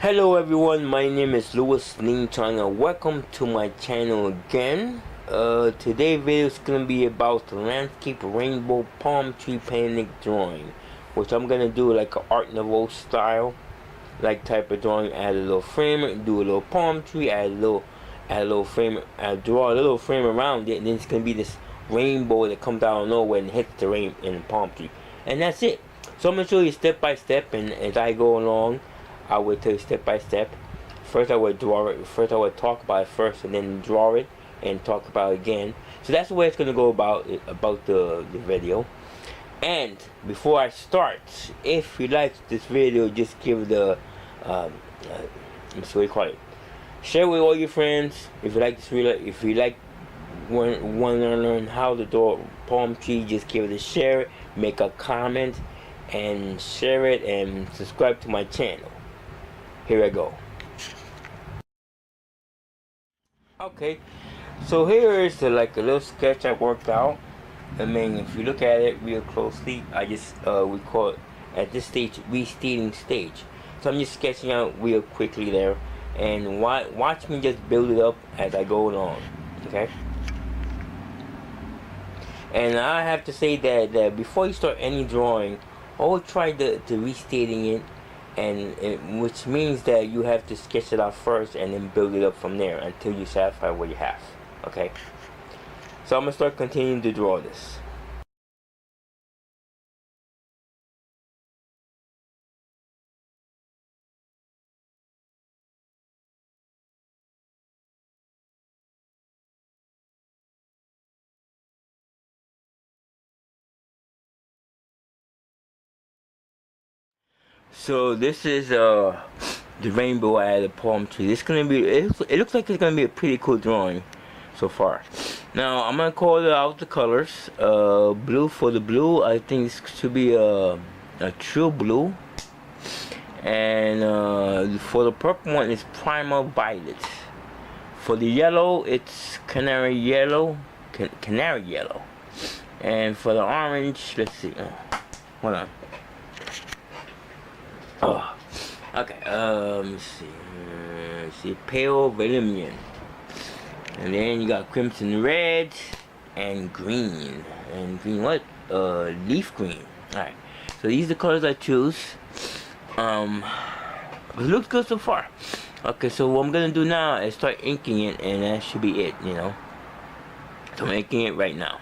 Hello everyone, my name is Ngchong and welcome to my channel again. Today's video is going to be about the landscape rainbow palm tree painting drawing, which I'm going to do like an Art Nouveau style, like type of drawing. Add a little frame, do a little palm tree, add a little frame, draw a little frame around it, and then it's going to be this rainbow that comes out of nowhere and hits the rain in the palm tree. And that's it. So I'm going to show you step by step, and as I go along, I would tell you step by step. First I would draw it, first I would talk about it first and then draw it and talk about it again. So that's the way it's going to go about the video. And before I start, if you like this video, just give the share with all your friends. If you like this video, if you like want to learn how to draw palm tree, just give it a share, make a comment and share it, and subscribe to my channel. Here I go. Okay, so here is like a little sketch I worked out. I mean, if you look at it real closely, I just we call it at this stage restating stage. So I'm just sketching out real quickly there, and watch me just build it up as I go along. Okay. And I have to say that before you start any drawing, always try to restating it. Which means that you have to sketch it out first and then build it up from there until you satisfy what you have. Okay, so I'm gonna start continuing to draw this. So this is the rainbow I had a palm tree. This gonna be it looks like it's gonna be a pretty cool drawing so far. Now I'm gonna call it out the colors. Blue, for the blue, I think this should be a true blue, and for the purple one it's primal violet. For the yellow it's canary yellow, and for the orange, let's see, hold on. Oh, okay. Let's see, pale vermilion, and then you got crimson red and green. What? Leaf green. All right. So these are the colors I choose. It looks good so far. Okay. So what I'm gonna do now is start inking it, and that should be it. You know. So I'm inking it right now.